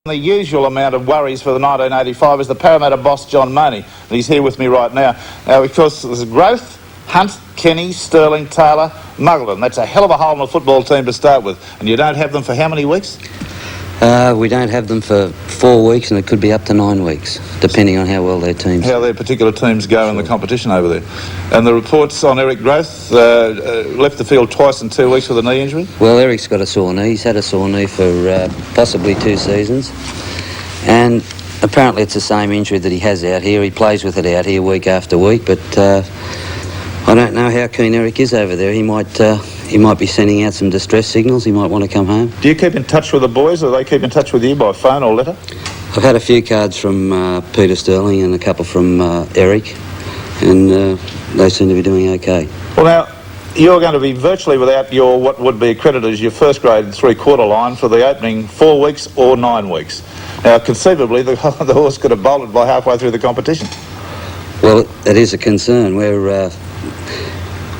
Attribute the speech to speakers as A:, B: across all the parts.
A: The usual amount of worries for the 1985 is the Parramatta boss, John Money. And he's here with me right now. Now, because there's Growth, Hunt, Kenny, Sterling, Taylor, Muggleton. That's a hell of a hole in the football team to start with. And you don't have them for how many weeks?
B: We don't have them for 4 weeks, and it could be up to 9 weeks, depending on how well their teams...
A: How their particular teams go in the competition over there. And the reports on Eric Growth left the field twice in 2 weeks with a knee injury?
B: Well, Eric's got a sore knee. He's had a sore knee for possibly 2 seasons. And apparently it's the same injury that he has out here. He plays with it out here week after week, but I don't know how keen Eric is over there. He might be sending out some distress signals. He might want to come home.
A: Do you keep in touch with the boys, or they keep in touch with you by phone or letter?
B: I've had a few cards from Peter Sterling and a couple from Eric, and they seem to be doing okay.
A: Well, now, you're going to be virtually without your what would be accredited as your first grade three-quarter line for the opening 4 weeks or 9 weeks. Now, conceivably, the horse could have bolted by halfway through the competition.
B: Well, that is a concern.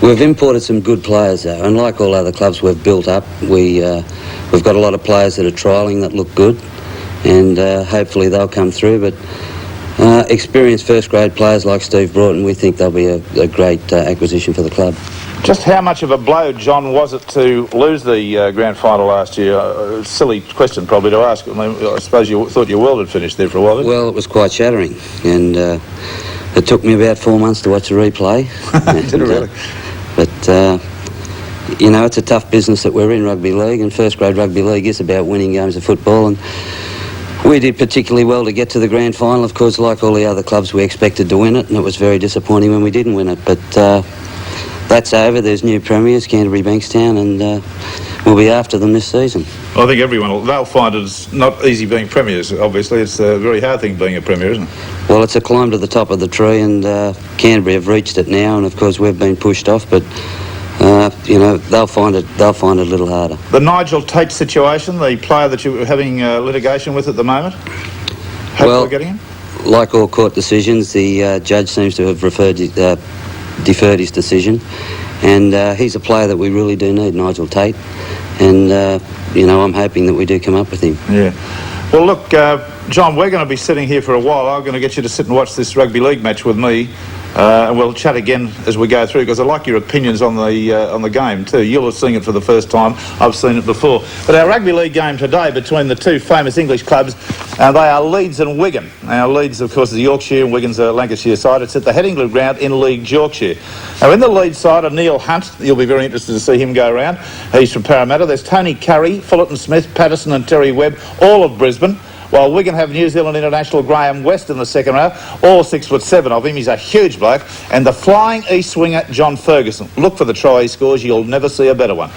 B: We've imported some good players though, and like all other clubs we've built up, we've got a lot of players that are trialling that look good, and hopefully they'll come through. But experienced first grade players like Steve Broughton, we think they'll be a great acquisition for the club.
A: Just how much of a blow, John, was it to lose the grand final last year? Silly question probably to ask. I suppose you thought your world had finished there for a while, didn't you?
B: Well, it was quite shattering, and it took me about 4 months to watch the replay.
A: Did it really?
B: But, you know, it's a tough business that we're in, rugby league, and first grade rugby league is about winning games of football, and we did particularly well to get to the grand final. Of course, like all the other clubs, we expected to win it, and it was very disappointing when we didn't win it. But that's over. There's new premiers, Canterbury Bankstown, and we'll be after them this season.
A: Well, I think they'll find it's not easy being premiers, obviously. It's a very hard thing being a premier, isn't it?
B: Well, it's a climb to the top of the tree, and Canterbury have reached it now, and of course we've been pushed off, but you know, they'll find it a little harder.
A: The Nigel Tate situation, the player that you're having litigation with at the moment, hopefully getting him?
B: Like all court decisions, the judge seems to have deferred his decision, and he's a player that we really do need, Nigel Tate, and you know, I'm hoping that we do come up with him.
A: Yeah. Well, look, John, we're going to be sitting here for a while. I'm going to get you to sit and watch this rugby league match with me, and we'll chat again as we go through, because I like your opinions on the game too. You'll have seen it for the first time. I've seen it before. But our rugby league game today between the two famous English clubs, they are Leeds and Wigan. Now, Leeds, of course, is Yorkshire, and Wigan's a Lancashire side. It's at the Headingley Ground in Leeds, Yorkshire. Now, in the Leeds side are Neil Hunt. You'll be very interested to see him go around. He's from Parramatta. There's Tony Curry, Fullerton Smith, Patterson and Terry Webb, all of Brisbane. While Wigan have New Zealand international Graham West in the second row, all 6'7" of him. He's a huge bloke. And the flying east swinger, John Ferguson. Look for the try he scores. You'll never see a better one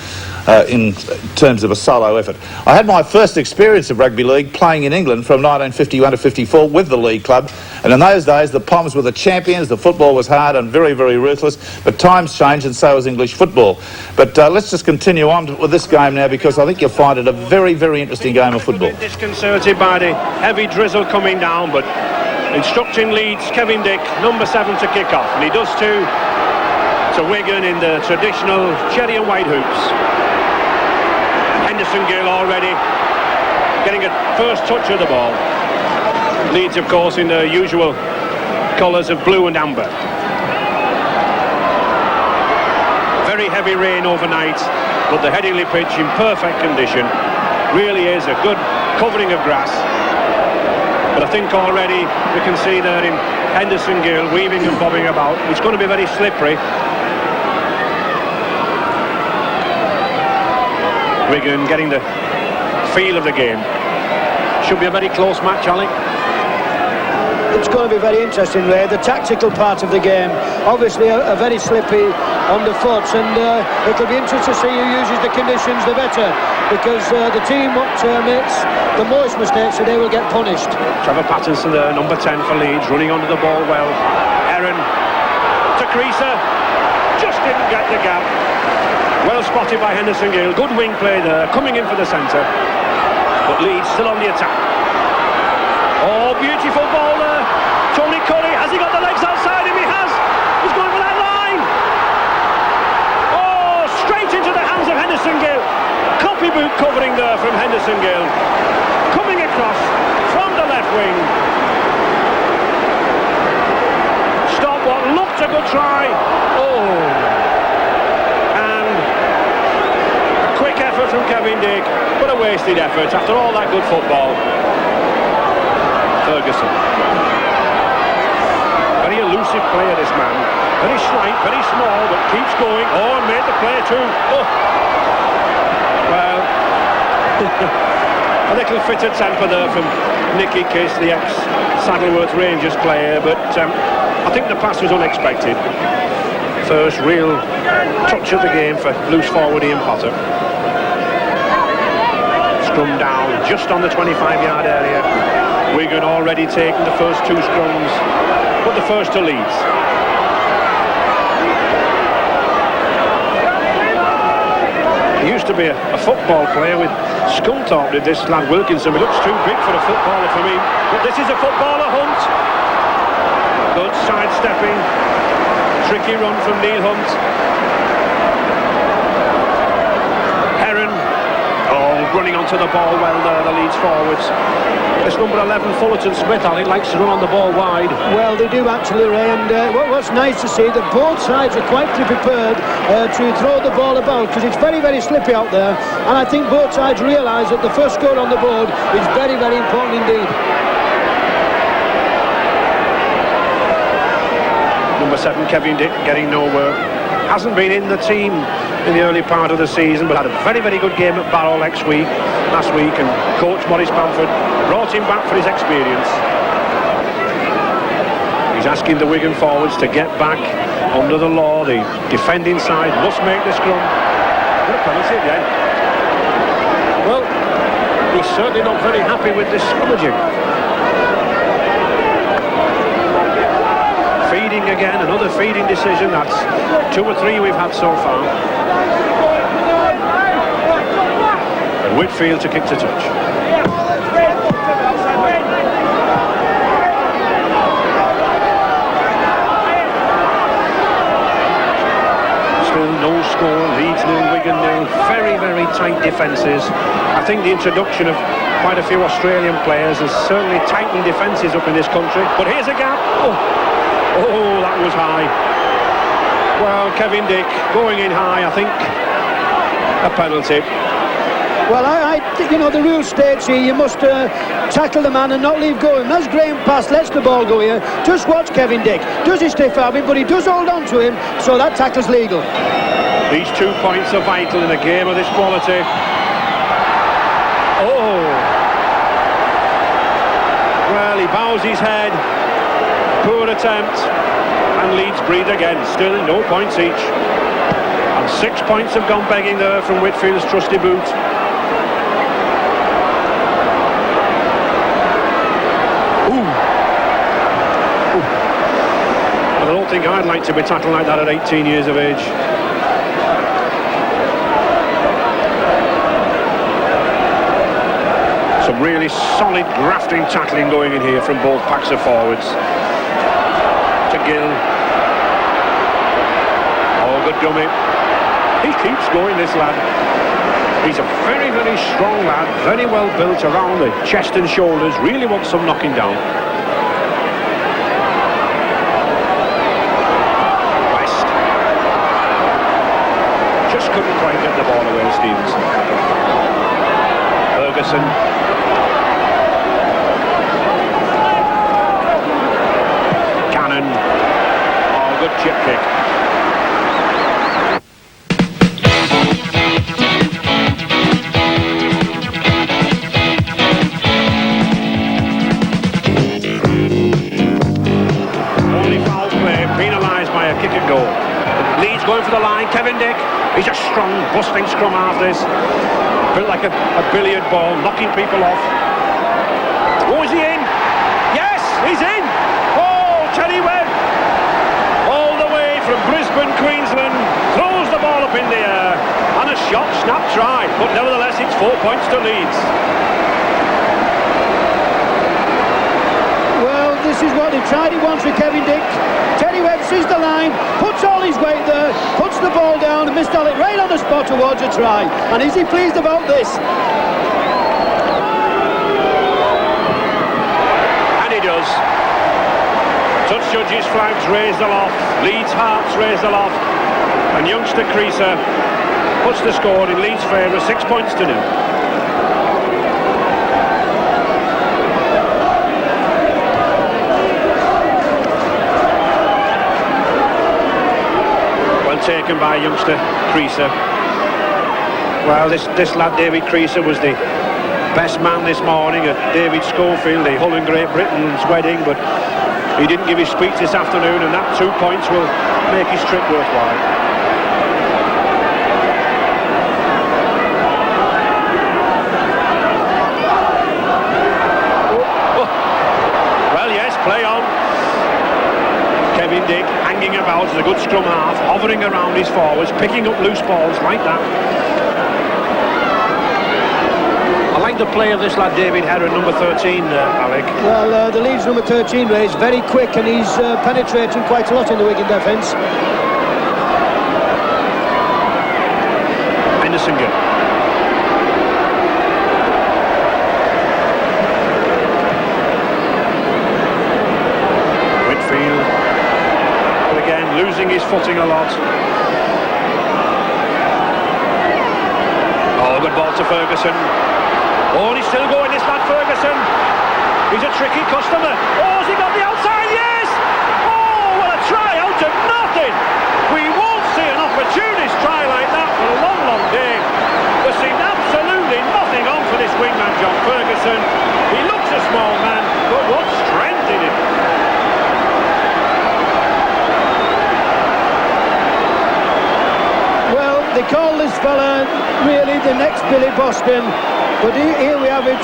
A: in terms of a solo effort. I had my first experience of rugby league playing in England from 1951 to 54 with the league club. And in those days, the Poms were the champions. The football was hard and very, very ruthless. But times changed, and so has English football. But let's just continue on with this game now, because I think you'll find it a very, very interesting game of football.
C: Disconcerted by the heavy drizzle coming down, but instructing Leeds, Kevin Dick, number 7 to kick off, and he does too to Wigan in the traditional cherry and white hoops. Henderson Gill already getting a first touch of the ball. Leeds, of course, in the usual colours of blue and amber. Very heavy rain overnight, but the Headingley pitch in perfect condition. Really is a good covering of grass. But I think already we can see there in Henderson Gill weaving and bobbing about. It's going to be very slippery. Wigan getting the feel of the game. Should be a very close match, Alec.
D: It's going to be very interesting, Ray. The tactical part of the game, obviously a very slippy underfoot, and it'll be interesting to see who uses the conditions the better, because the team what makes the most mistakes today will get punished.
C: Trevor Pattinson there, number 10 for Leeds, running onto the ball well. Aaron to Creaser, just didn't get the gap. Well spotted by Henderson Gill, good wing play there, coming in for the centre, but Leeds still on the attack. Oh, beautiful ball there. Tony Curry, has he got the legs outside him? He has. He's going for that line. Oh, straight into the hands of Henderson Gill. Copybook covering there from Henderson Gill. Coming across, wasted effort after all that good football. Ferguson. Very elusive player, this man. Very slight, very small, but keeps going. Oh, and made the play too. Oh. Well, a little fit of temper there from Nicky Kiss, the ex-Saddleworth Rangers player, but I think the pass was unexpected. First real touch of the game for loose forward Ian Potter. Scrum down just on the 25-yard area. Wigan already taken the first 2 scrums, but the first to Leeds. He used to be a football player with Scunthorpe, did this lad Wilkinson. He looks too big for a footballer for me, but this is a footballer hunt. Good sidestepping, tricky run from Neil Hunt. Heron, running onto the ball well there, the Leeds forwards. This number 11, Fullerton Smith, I think, likes to run on the ball wide.
D: Well, they do actually, Ray, and what's nice to see that both sides are quite prepared to throw the ball about, because it's very, very slippy out there, and I think both sides realise that the first score on the board is very, very important indeed.
C: Number 7, Kevin Dick, getting nowhere. Hasn't been in the team in the early part of the season, but had a very, very good game at Barrow last week, and coach Maurice Bamford brought him back for his experience. He's asking the Wigan forwards to get back under the law. The defending side must make the scrum. What a penalty again. Well, he's certainly not very happy with this scrummaging. Feeding again, another feeding decision. That's 2 or 3 we've had so far. And Whitfield to kick to touch. Still no score, Leeds 0, Wigan 0. Very, very tight defences. I think the introduction of quite a few Australian players has certainly tightened defences up in this country. But here's a gap. Oh, that was high. Well, Kevin Dick going in high, I think a penalty.
D: Well, I think, you know, the rule states here you must tackle the man and not leave going. As Graham Pass lets the ball go here, just watch Kevin Dick. Does he stiff arm him, but he does hold on to him, so that tackle's legal.
C: These 2 points are vital in a game of this quality. Oh! Well, he bows his head. Poor attempt, and Leeds breathe again. Still no points each, and 6 points have gone begging there from Whitfield's trusty boot. Ooh. I don't think I'd like to be tackled like that at 18 years of age. Some really solid grafting tackling going in here from both packs of forwards. To Gill. Oh, good dummy. He keeps going, this lad. He's a very, very strong lad, very well built around the chest and shoulders, really wants some knocking down. West. Just couldn't quite get the ball away, Stevenson. Ferguson. Good chip kick. Only foul play, penalised by a kick and goal. Leeds going for the line. Kevin Dick, he's a strong, busting scrum half this. Built like a billiard ball, knocking people off. Oh, is he in? Yes, he's in! Oh, Teddy Webb! From Brisbane, Queensland, throws the ball up in the air, and a shot, snap try, but nevertheless it's 4 points to Leeds.
D: Well, this is what he tried. He wants with Kevin Dick. Teddy Webb sees the line, puts all his weight there, puts the ball down, and missed it right on the spot towards a try. And is he pleased about this?
C: And he does. Touch judges' flags raised aloft, Leeds' hearts raised aloft, and youngster Creaser puts the score in Leeds' favour, 6 points to 0. taken by youngster Creaser. Well, this lad David Creaser was the best man this morning at David Schofield, the Hull and Great Britain's wedding, but he didn't give his speech this afternoon, and that 2 points will make his trip worthwhile. Play on. Kevin Dick hanging about as a good scrum half, hovering around his forwards, picking up loose balls like that. I like the play of this lad David Heron, number 13, Alec.
D: Well, the Leeds number 13, Ray, is very quick, and he's penetrating quite a lot in the Wigan defence.
C: Henderson Gill. Losing his footing a lot. Oh, good ball to Ferguson. Oh, and he's still going, this lad Ferguson. He's a tricky customer. Oh, has he got the outside? Yes! Oh, what a try out of nothing! We won't see an opportunist try like that for a long, long day. There seemed absolutely nothing on for this wingman, John Ferguson. He looks a small man, but what strength in him.
D: They call this fella really the next Billy Boston, but here we have it.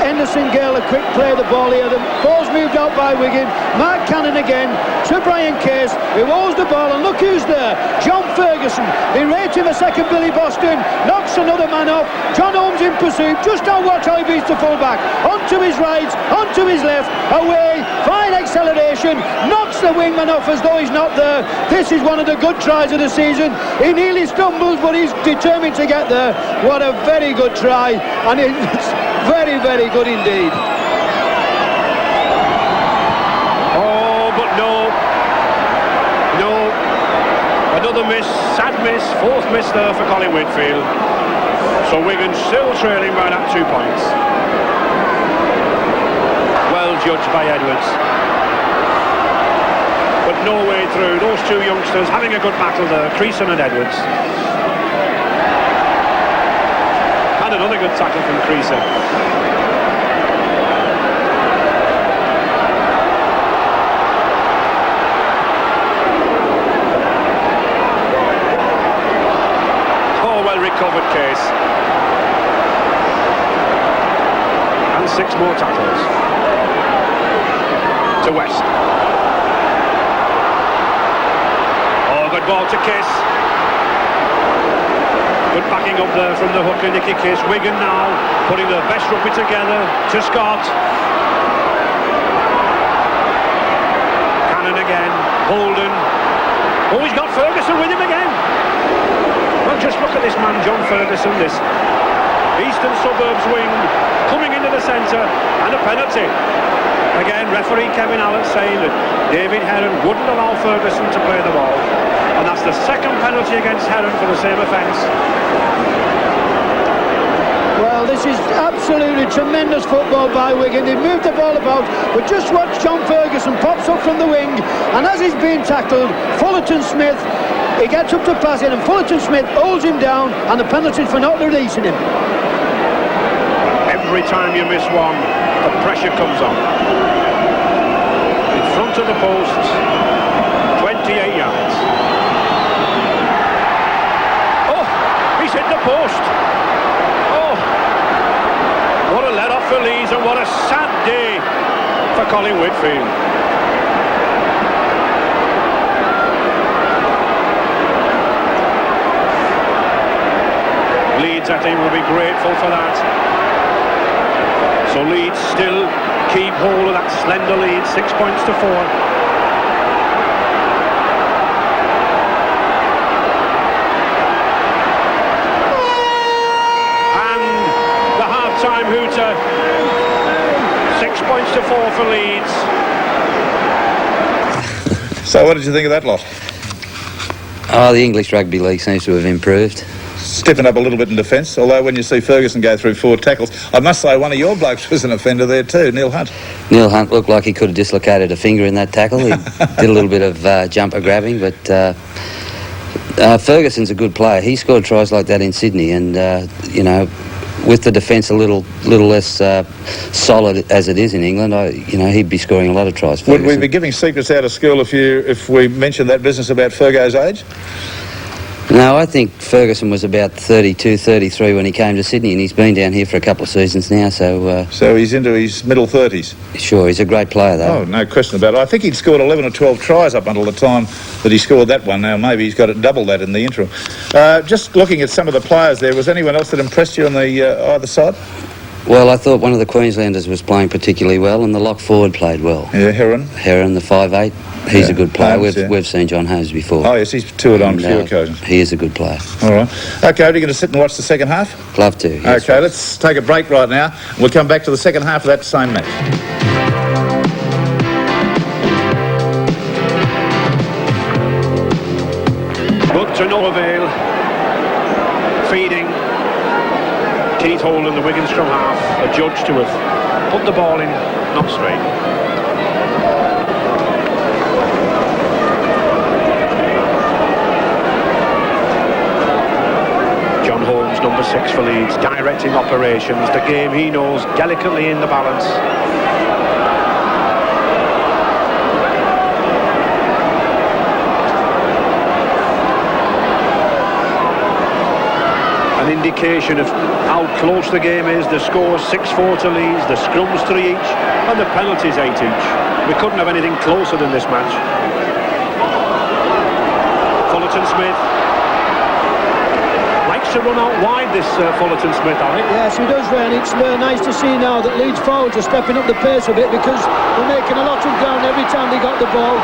D: Henderson Gale, a quick play of the ball here. The ball's moved out by Wigan. Mark Cannon again to Brian Case, who holds the ball, and look who's there. John Ferguson. They rate him a second Billy Boston, knocks another man off. John Holmes in pursuit. Just now watch how he beats the fullback. Onto his right, onto his left, away. Fine acceleration, knocks the wingman off as though he's not there. This is one of the good tries of the season. He nearly stumbles, but he's determined to get there. What a very good try, and it's very, very good indeed.
C: Oh, but no. Another miss, sad miss, fourth miss there for Colin Whitfield. So Wigan still trailing by that 2 points. Well judged by Edwards. But no way through. Those two youngsters having a good battle there, Creason and Edwards. And another good tackle from Creason. Oh, well recovered Case. And 6 more tackles. To West. Oh, good ball to Case. Good backing up there from the hooker, Nicky Case. Wigan now putting their best rugby together to Scott. Cannon again. Holden. Oh, he's got Ferguson with him again. Well, just look at this man, John Ferguson, this Eastern Suburbs wing, coming into the centre, and a penalty. Again, referee Kevin Allen saying that David Heron wouldn't allow Ferguson to play the ball. And that's the second penalty against Heron for the same offence.
D: Well, this is absolutely tremendous football by Wigan. They've moved the ball about, but just watch John Ferguson pops up from the wing, and as he's being tackled, Fullerton Smith, he gets up to pass it, and Fullerton Smith holds him down, and the penalty for not releasing him.
C: Every time you miss one, the pressure comes on. In front of the post, 28 yards. Oh, he's hit the post. Oh, what a let-off for Leeds, and what a sad day for Colin Whitfield. Leeds, I think, will be grateful for that. So Leeds still keep hold of that slender lead, 6 points to 4. And the half-time hooter, 6 points to 4 for Leeds.
A: So what did you think of that lot?
B: Oh, the English Rugby League seems to have improved.
A: Stiffened up a little bit in defence, although when you see Ferguson go through 4 tackles, I must say one of your blokes was an offender there too, Neil Hunt.
B: Neil Hunt looked like he could have dislocated a finger in that tackle. He did a little bit of jumper grabbing, but Ferguson's a good player. He scored tries like that in Sydney, and you know, with the defence a little less solid as it is in England, he'd be scoring a lot of tries.
A: Would
B: Ferguson.
A: we be giving secrets out of school if we mentioned that business about Fergo's age?
B: No, I think Ferguson was about 32, 33 when he came to Sydney, and he's been down here for a couple of seasons now, so...
A: So he's into his middle 30s?
B: Sure, he's a great player, though.
A: Oh, no question about it. I think he'd scored 11 or 12 tries up until the time that he scored that one. Now, maybe he's got it double that in the interim. Just looking at some of the players there, was anyone else that impressed you on the either side?
B: Well, I thought one of the Queenslanders was playing particularly well, and the lock forward played well.
A: Yeah, Heron,
B: the 5'8", he's a good player.
A: Holmes,
B: We've seen John Holmes before.
A: Oh, yes, he's toured on a few occasions.
B: He is a good player.
A: All right. OK, are you going to sit and watch the second half?
B: Love to. Yes.
A: OK, let's take a break right now. We'll come back to the second half of that same match.
C: But to no avail. Feeding. Keith Holden, the Wigan scrum half, adjudged to have put the ball in, not straight. John Holmes, number 6 for Leeds, directing operations, the game he knows, delicately in the balance. An indication of how close the game is. The score 6-4 to Leeds, the scrums 3 each, and the penalties 8 each. We couldn't have anything closer than this match. Fullerton Smith likes to run out wide, this Fullerton Smith, Alec.
D: Yes, he does, Ray, and it's nice to see now that Leeds forwards are stepping up the pace a bit, because they're making a lot of ground every time they got the ball.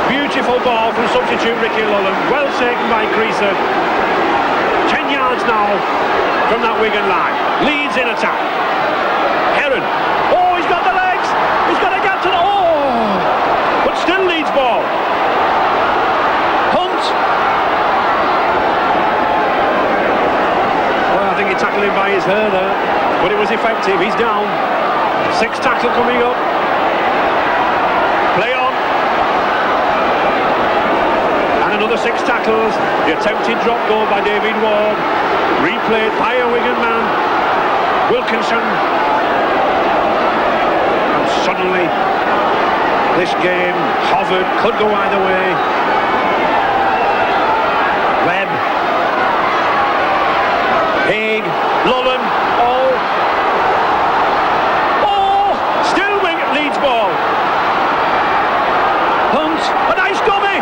C: Beautiful ball from substitute Ricky Lullen, well taken by Creaser. 10 yards now from that Wigan line. Leeds in attack. Heron. Oh, he's got the legs. He's got to get to the... Oh! But still Leeds ball. Hunt. Well, I think he tackled him by his hair there, but it was effective. He's down. 6 tackle coming up. Play on. Another 6 tackles, the attempted drop goal by David Ward, replayed by a Wigan man, Wilkinson, and suddenly this game hovered, could go either way. Webb, Haig, Lullen, still Leeds ball. Hunt, a nice dummy.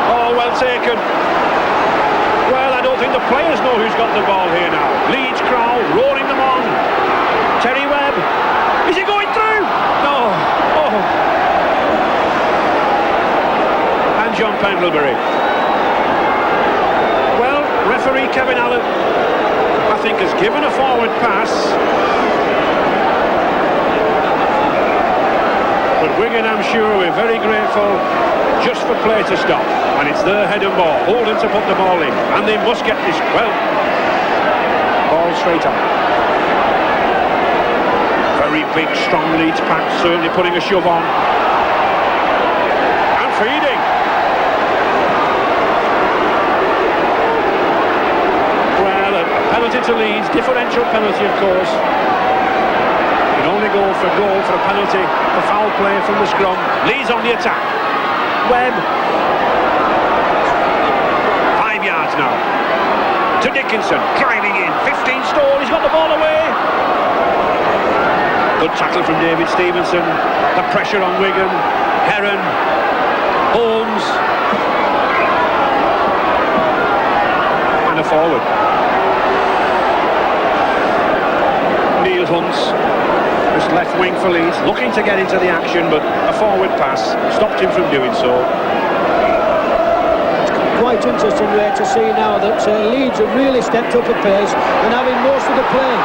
C: Oh, well taken. Well, I don't think the players know who's got the ball here now. Leeds crowd roaring them on. Terry Webb. Is he going through? No. Oh. And John Pendlebury. Well, referee Kevin Allen, I think, has given a forward pass. But Wigan, I'm sure, we're very grateful just for play to stop, and it's their head and ball. Holden to put the ball in, and they must get this. Well, ball straight on. Very big, strong Leeds pack, certainly putting a shove on. And feeding. Well, a penalty to Leeds, differential penalty, of course. Only goal for a penalty, a foul play from the scrum. Leeds on the attack. Webb. 5 yards now. To Dickinson, driving in. 15 stone, he's got the ball away. Good tackle from David Stevenson. The pressure on Wigan. Heron. Holmes. And a forward. Neil Hunt. Just left wing for Leeds, looking to get into the action, but a forward pass stopped him from doing so.
D: It's quite interesting, Ray, to see now that Leeds have really stepped up a pace and having most of the play.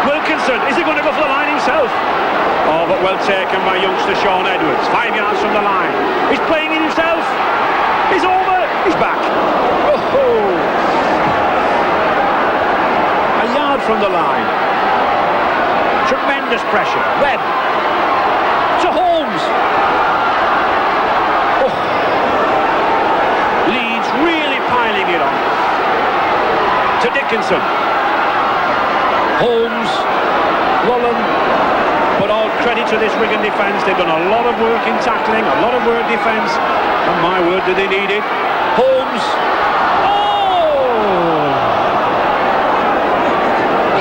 C: Wilkinson, is he going to go for the line himself? Oh, but well taken by youngster Sean Edwards. 5 yards from the line. He's playing in himself. He's over. He's back. Oh. A yard from the line. Tremendous pressure. Webb to Holmes. Oh. Wilkinson. Holmes, Mullen, but all credit to this Wigan defence. They've done a lot of work in tackling, a lot of work defence, and my word, do they need it. Holmes, oh!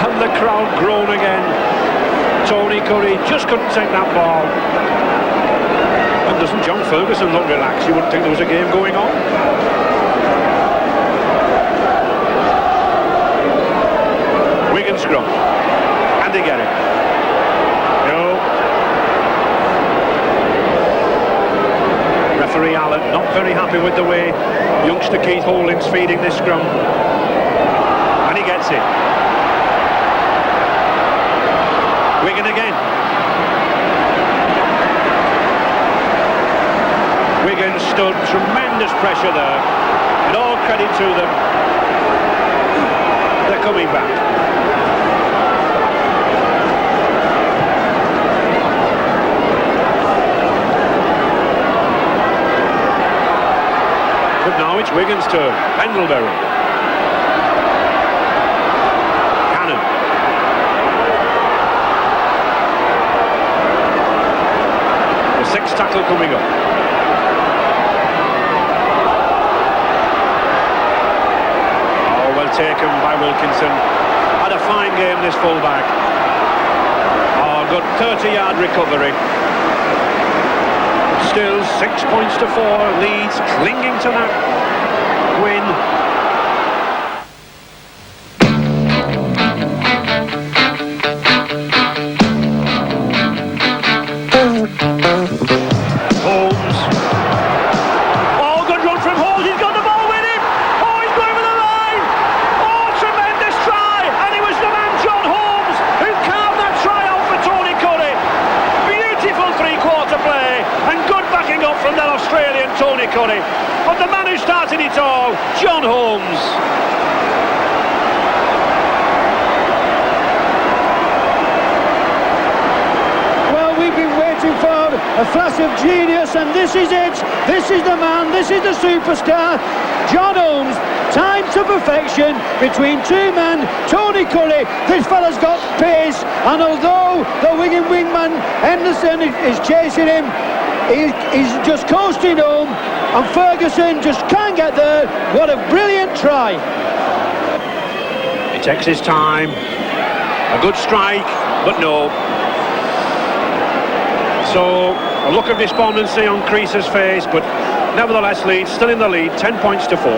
C: And the crowd groan again. Tony Curry just couldn't take that ball. And doesn't John Ferguson look relaxed? You wouldn't think there was a game going on. Wigan scrum, and they get it. No. Referee Allen not very happy with the way youngster Keith Holding's feeding this scrum, and he gets it. Wigan again. Wigan stood tremendous pressure there, and all credit to them. They're coming back. But now it's Wigan's turn. Pendlebury. Cannon. The sixth tackle coming up. Oh, well taken by Wilkinson. Had a fine game, this fullback. Oh, good 30-yard recovery. Still 6 points to 4. Leeds clinging to that win. Holmes. Oh, good run from Holmes. He's got the ball with him. Oh, he's going over the line. Oh, tremendous try. And it was the man John Holmes who carved that try out for Tony Curry. Beautiful three-quarter play. And good backing up from that Australian Tony Curry. But the man who started it all, John Holmes.
D: Well, we've been waiting for a flash of genius, and this is it. This is the man, this is the superstar. John Holmes, timed to perfection between two men. Tony Curry, this fella's got pace, and although the Wigan wingman Henderson is chasing him, he's just coasting home, and Ferguson just can't get there. What a brilliant try.
C: He takes his time. A good strike, but no. So, a look of despondency on Crease's face, but nevertheless Leeds still in the lead, 10 points to 4.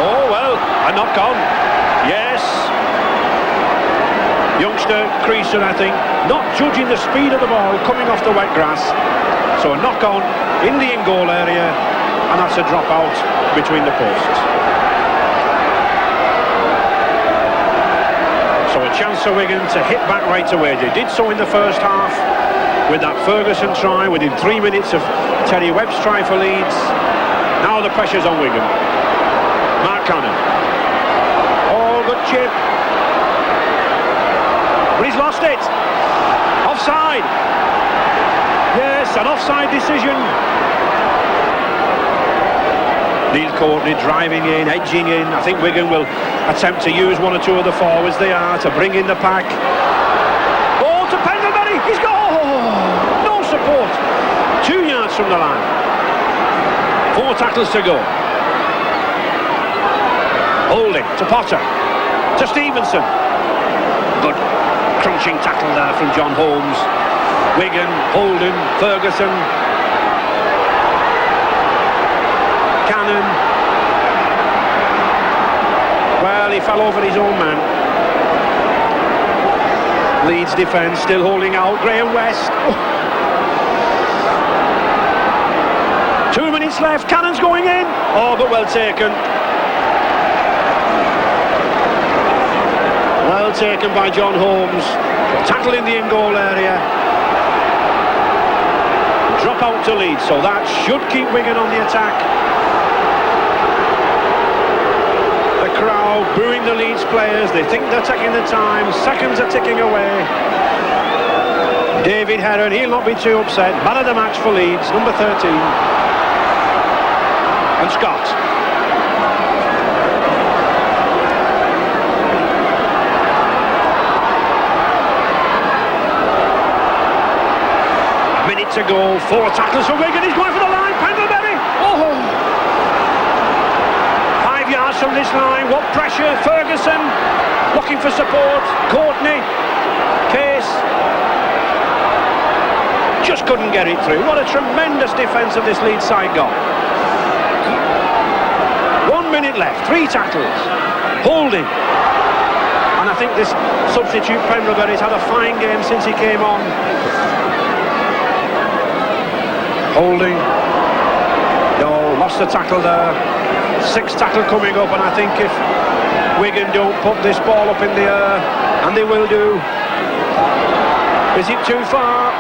C: Oh, well, a knock on. Yes. Youngster Crease, I think, not judging the speed of the ball coming off the wet grass. So a knock on in the in-goal area, and that's a drop out between the posts. So a chance for Wigan to hit back right away. They did so in the first half with that Ferguson try within 3 minutes of Terry Webb's try for Leeds. Now the pressure's on Wigan. Mark Cannon. Oh, good chip. But he's lost it. Offside. Yes, an offside decision. Neil Courtney driving in, edging in. I think Wigan will attempt to use one or two of the forwards they are to bring in the pack. Oh, to Pendlebury. He's got... Oh, no support. 2 yards from the line. 4 tackles to go. Holding to Potter. To Stevenson. Good crunching tackle there from John Holmes. Wigan, Holden, Ferguson. Cannon. Well, he fell over his own man. Leeds defence still holding out. Graham West. Oh. 2 minutes left. Cannon's going in. Oh, but well taken. Well taken by John Holmes. Tackle in the in-goal area. Drop out to Leeds, so that should keep Wigan on the attack. The crowd booing the Leeds players. They think they're taking the time. Seconds are ticking away. David Heron, he'll not be too upset. Man of the match for Leeds, number 13. And Scott. A minute to go, 4 tackles for Wigan. He's going for the line, Pendlebury. Oh! 5 yards from this line, what pressure, Ferguson looking for support, Courtney, Case. Just couldn't get it through. What a tremendous defence of this Leeds side got. 1 minute left, 3 tackles, holding. And I think this substitute Pendlebury's had a fine game since he came on. Holding. No, lost the tackle there. 6th tackle coming up, and I think if Wigan don't put this ball up in the air, and they will do, is it too far?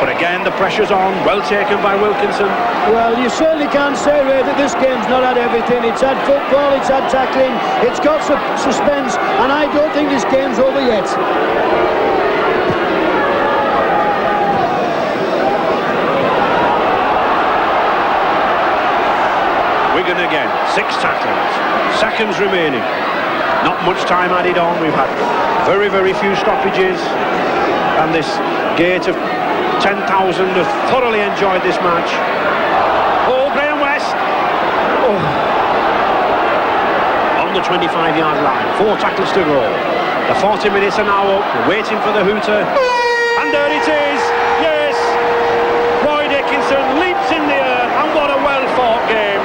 C: But again, the pressure's on. Well taken by Wilkinson.
D: Well, you certainly can't say, Ray, that this game's not had everything. It's had football, it's had tackling, it's got suspense, and I don't think this game's over yet.
C: Wigan again, 6 tackles, seconds remaining. Not much time added on. We've had very, very few stoppages, and this gate of 10,000 have thoroughly enjoyed this match. Oh, Graham West. Oh. On the 25-yard line, 4 tackles to go. The 40 minutes are now up. We're waiting for the hooter. And there it is. Yes. Roy Dickinson leaps in the air, and what a well-fought game.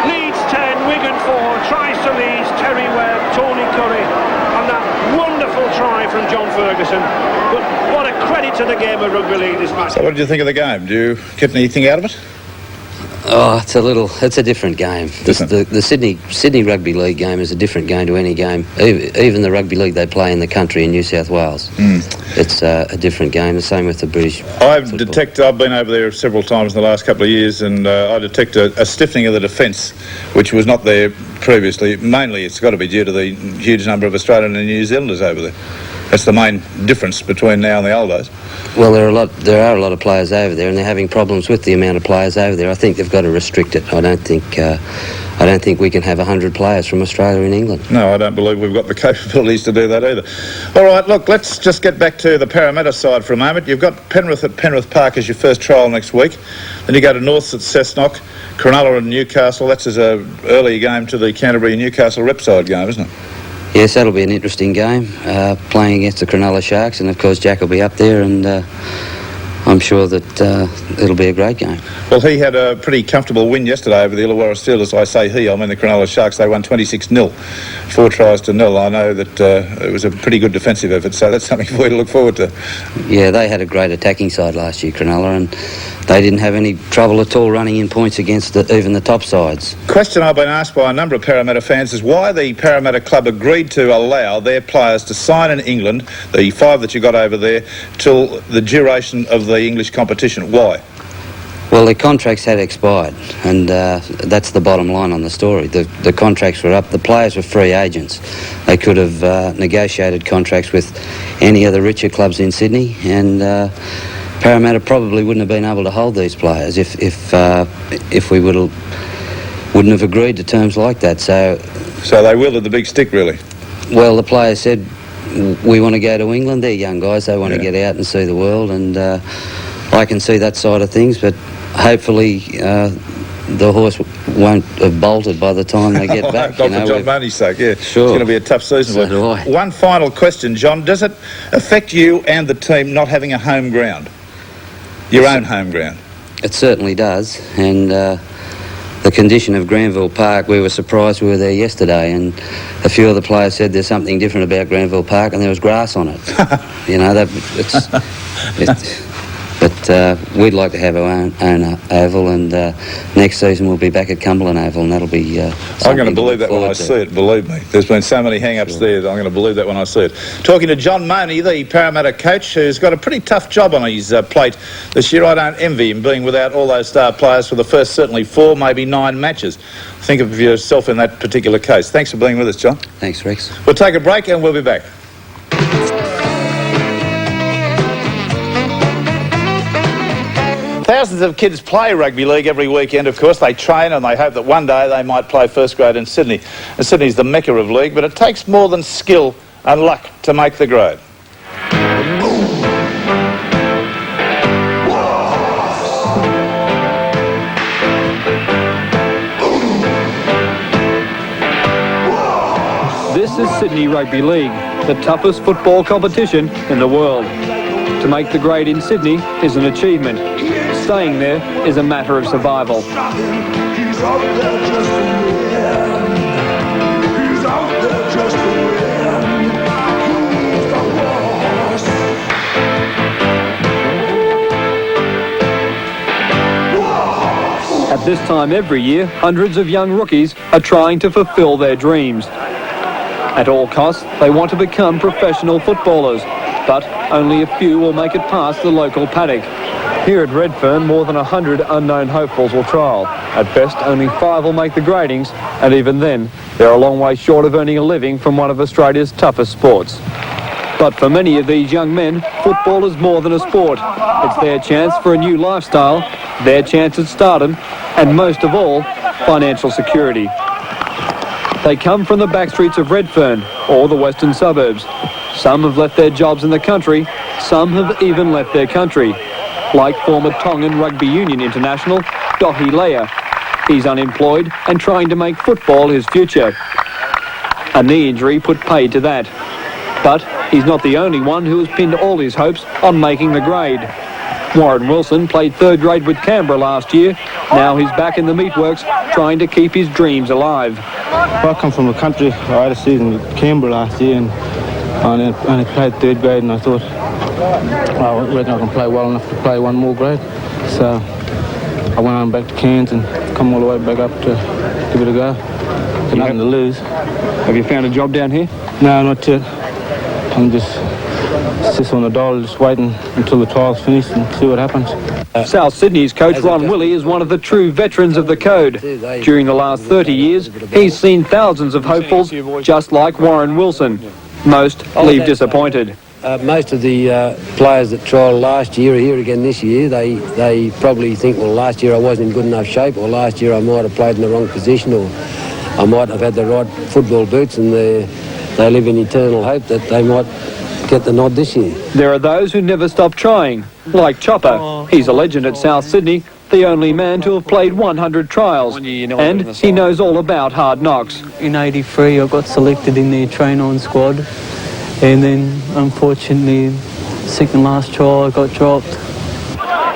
C: Leeds 10, Wigan 4, tries to Leeds, Terry Webb, Tony Curry, and that wonderful try from John Ferguson. But what a credit to the game of rugby league this match.
A: So what did you think of the game? Do you get anything out of it?
B: Oh, it's a different game. The Sydney Rugby League game is a different game to any game, even the rugby league they play in the country in New South Wales. It's a different game, the same with the British
A: I've
B: football.
A: been over there several times in the last couple of years, and I detect a stiffening of the defence, which was not there previously. Mainly it's got to be due to the huge number of Australian and New Zealanders over there. That's the main difference between now and the old days.
B: Well, there are a lot of players over there, and they're having problems with the amount of players over there. I think they've got to restrict it. I don't think we can have 100 players from Australia in England.
A: No, I don't believe we've got the capabilities to do that either. All right, look, let's just get back to the Parramatta side for a moment. You've got Penrith at Penrith Park as your first trial next week. Then you go to Norths at Cessnock, Cronulla and Newcastle. That's as an early game to the Canterbury and Newcastle Repside game, isn't it?
B: Yes, that'll be an interesting game, playing against the Cronulla Sharks, and of course Jack will be up there, and I'm sure that it'll be a great game.
A: Well, he had a pretty comfortable win yesterday over the Illawarra Steelers. I say he, I mean the Cronulla Sharks. They won 26-0, 4 tries to 0. I know that it was a pretty good defensive effort, so that's something for you to look forward to.
B: Yeah, they had a great attacking side last year, Cronulla, and they didn't have any trouble at all running in points against even the top sides.
A: Question I've been asked by a number of Parramatta fans is why the Parramatta club agreed to allow their players to sign in England, the 5 that you got over there, till the duration of the English competition. Why?
B: Well, their contracts had expired, and that's the bottom line on the story. The contracts were up. The players were free agents. They could have negotiated contracts with any of the richer clubs in Sydney, and Parramatta probably wouldn't have been able to hold these players if we wouldn't have agreed to terms like that. So
A: they wielded the big stick, really.
B: Well, the players said, we want to go to England. They're young guys. They want to get out and see the world, and I can see that side of things, but hopefully the horse won't have bolted by the time they get back.
A: Not for John Money's sake, yeah.
B: Sure.
A: It's going to be a tough season.
B: So do I.
A: One final question, John. Does it affect you and the team not having a home ground? Your own home ground?
B: It certainly does, and the condition of Granville Park, we were surprised. We were there yesterday, and a few of the players said there's something different about Granville Park, and there was grass on it. But we'd like to have our own oval, and next season we'll be back at Cumberland Oval, and that'll be
A: I'm going to believe that when I see it, believe me. There's been so many hang-ups there that I'm going to believe that when I see it. Talking to John Money, the Parramatta coach, who's got a pretty tough job on his plate this year. I don't envy him being without all those star players for the first certainly 4, maybe 9 matches. Think of yourself in that particular case. Thanks for being with us, John.
B: Thanks, Rex.
A: We'll take a break and we'll be back. thousands of kids play rugby league every weekend, of course. They train and they hope that one day they might play first grade in Sydney. And Sydney's the mecca of league, but it takes more than skill and luck to make the grade.
E: This is Sydney Rugby League, the toughest football competition in the world. To make the grade in Sydney is an achievement. Staying there is a matter of survival. At this time every year, hundreds of young rookies are trying to fulfil their dreams. At all costs, they want to become professional footballers, but only a few will make it past the local paddock. Here at Redfern, more than 100 unknown hopefuls will trial. At best, only 5 will make the gradings, and even then, they're a long way short of earning a living from one of Australia's toughest sports. But for many of these young men, football is more than a sport. It's their chance for a new lifestyle, their chance at stardom, and most of all, financial security. They come from the back streets of Redfern or the western suburbs. Some have left their jobs in the country, some have even left their country, like former Tongan Rugby Union international Dohi Leia. He's unemployed and trying to make football his future. A knee injury put paid to that. But he's not the only one who has pinned all his hopes on making the grade. Warren Wilson played third grade with Canberra last year. Now he's back in the meatworks trying to keep his dreams alive.
F: I come from the country. I had a season with Canberra last year and I only played third grade, and I thought, I reckon I can play well enough to play one more grade. So I went on back to Cairns and come all the way back up to give it a go. Got nothing to lose.
E: Have you found a job down here?
F: No, not yet. I'm just sit on the dole, just waiting until the trial's finished and see what happens.
E: South Sydney's coach Ron Willey is one of the true veterans of the code. During the last 30 years, he's seen thousands of hopefuls just like Warren Wilson. Most leave disappointed.
G: Most of the players that trialled last year are here again this year. They probably think, well, last year I wasn't in good enough shape, or last year I might have played in the wrong position, or I might have had the right football boots, and they live in eternal hope that they might get the nod this year.
E: There are those who never stop trying, like Chopper. He's a legend at South Sydney, the only man to have played 100 trials, and he knows all about hard knocks.
H: In '83 I got selected in the train-on squad, and then unfortunately second last trial I got dropped.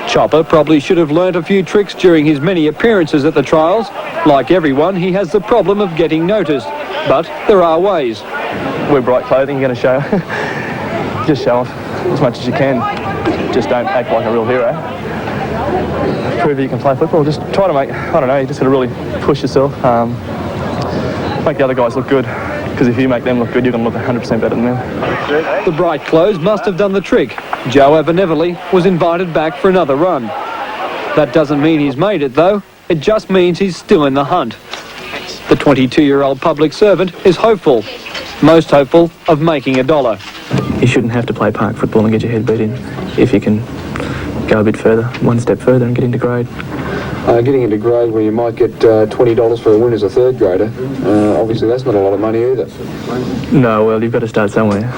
E: Chopper probably should have learnt a few tricks during his many appearances at the trials. Like everyone, he has the problem of getting noticed, but there are ways.
I: Wear bright clothing, you're going to show. Just show off as much as you can. Just don't act like a real hero. Prove that you can play football. Just try to make, I don't know, you just got to really push yourself. Make the other guys look good. Because if you make them look good, you're going to look 100% better than them.
E: The bright clothes must have done the trick. Joe Avenevoli was invited back for another run. That doesn't mean he's made it, though. It just means he's still in the hunt. The 22-year-old public servant is hopeful, most hopeful of making $1.
I: You shouldn't have to play park football and get your head beat in if you can go a bit further, one step further and get into grade.
J: Getting into grade where you might get $20 for a win as a third grader, obviously that's not a lot of money either.
I: No, well, you've got to start somewhere.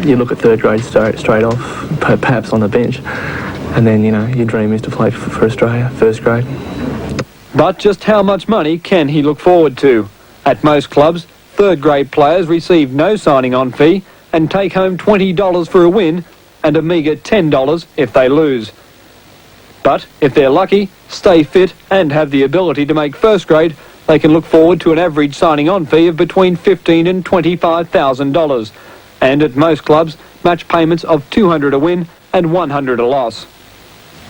I: You look at third grade straight off, perhaps on the bench, and then, you know, your dream is to play for Australia, first grade.
E: But just how much money can he look forward to? At most clubs, third grade players receive no signing-on fee and take home $20 for a win and a meagre $10 if they lose. But if they're lucky, stay fit and have the ability to make first grade, they can look forward to an average signing-on fee of between $15,000 and $25,000. And at most clubs, match payments of $200 a win and $100 a loss.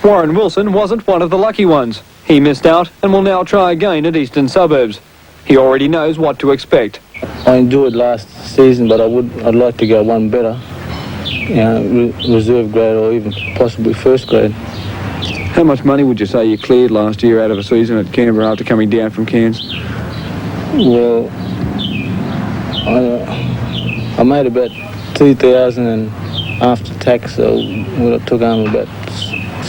E: Warren Wilson wasn't one of the lucky ones. He missed out and will now try again at Eastern Suburbs. He already knows what to expect.
F: I enjoyed last season, but I'd like to go one better. You know, reserve grade or even possibly first grade.
E: How much money would you say you cleared last year out of a season at Canberra after coming down from Cairns?
F: Well, I made about $2,000 and after tax, so I took home about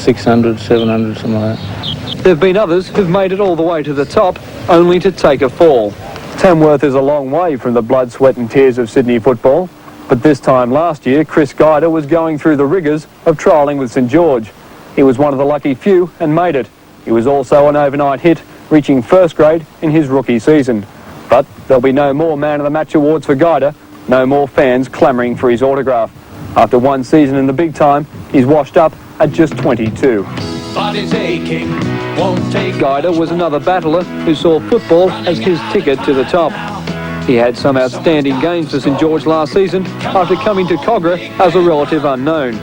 F: 600, 700, something like that.
E: There have been others who've made it all the way to the top, only to take a fall. Tamworth is a long way from the blood, sweat and tears of Sydney football, but this time last year, Chris Guider was going through the rigours of trialling with St George. He was one of the lucky few and made it. He was also an overnight hit, reaching first grade in his rookie season. But there'll be no more Man of the Match awards for Guider, no more fans clamouring for his autograph. After one season in the big time, he's washed up at just 22. Guider was another battler who saw football as his ticket to the top. He had some outstanding games for St George last season after coming to Cogra as a relative unknown.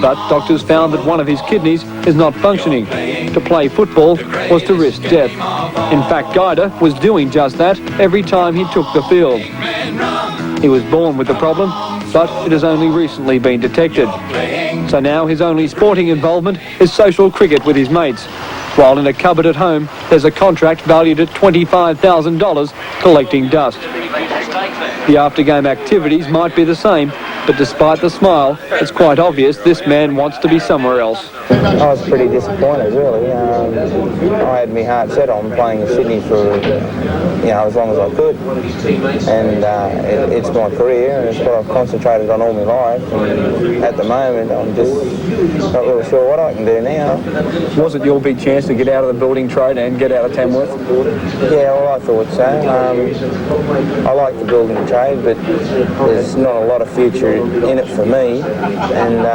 E: But doctors found that one of his kidneys is not functioning. To play football was to risk death. In fact, Guider was doing just that every time he took the field. He was born with the problem, but it has only recently been detected. So now his only sporting involvement is social cricket with his mates, while in a cupboard at home there's a contract valued at $25,000 collecting dust. The after-game activities might be the same, but despite the smile, it's quite obvious this man wants to be somewhere else.
K: I was pretty disappointed, really. I had my heart set on playing in Sydney for, as long as I could. And it's my career, and it's what I've concentrated on all my life. And at the moment, I'm just not really sure what I can do now.
E: Was it your big chance to get out of the building trade and get out of Tamworth?
K: Yeah, well, I thought so. I like the building trade, but there's not a lot of future in it for me. And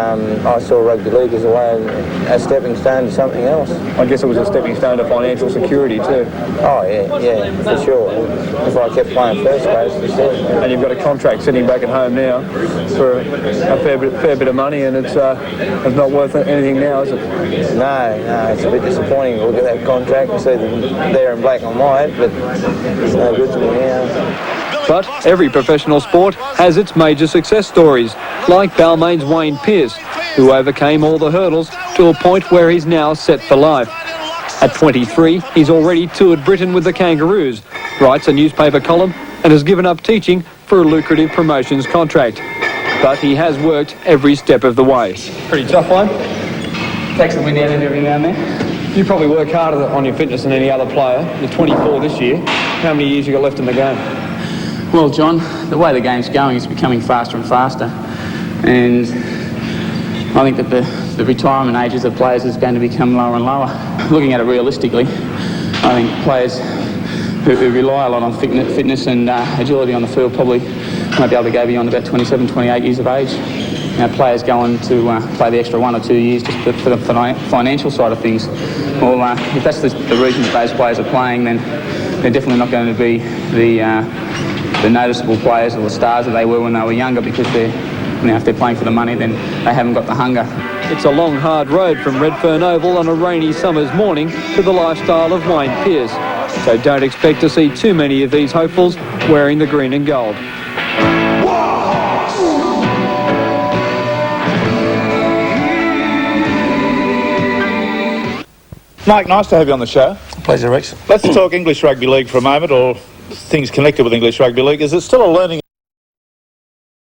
K: I saw rugby league as a stepping stone to something else.
E: I guess it was a stepping stone to financial security too.
K: Oh yeah, for sure. If I kept playing first grade, for sure.
E: And you've got a contract sitting back at home now for a fair bit of money, and it's not worth anything now, is it?
K: No, it's a bit disappointing to look at that contract and see them there in black and white, but it's no good to me now.
E: But every professional sport has its major success stories, like Balmain's Wayne Pearce, who overcame all the hurdles to a point where he's now set for life. At 23, he's already toured Britain with the Kangaroos, writes a newspaper column, and has given up teaching for a lucrative promotions contract. But he has worked every step of the way. Pretty tough one.
L: Takes the wind out of every now and then.
E: You probably work harder on your fitness than any other player. You're 24 this year. How many years you got left in the game?
L: Well, John, the way the game's going, it's becoming faster and faster. And I think that the retirement ages of players is going to become lower and lower. Looking at it realistically, I think players who rely a lot on fitness and agility on the field probably won't be able to go beyond about 27, 28 years of age. Now, players go on to play the extra 1 or 2 years just for the financial side of things. Well, if that's the reason that those players are playing, then they're definitely not going to be the noticeable players or the stars that they were when they were younger, because if they're playing for the money, then they haven't got the hunger.
E: It's a long, hard road from Redfern Oval on a rainy summer's morning to the lifestyle of Wayne Pearce. So don't expect to see too many of these hopefuls wearing the green and gold.
A: Mike, nice to have you on the show.
M: Pleasure, Rex.
A: Let's talk English Rugby League for a moment, or things connected with English Rugby League. Is it still a learning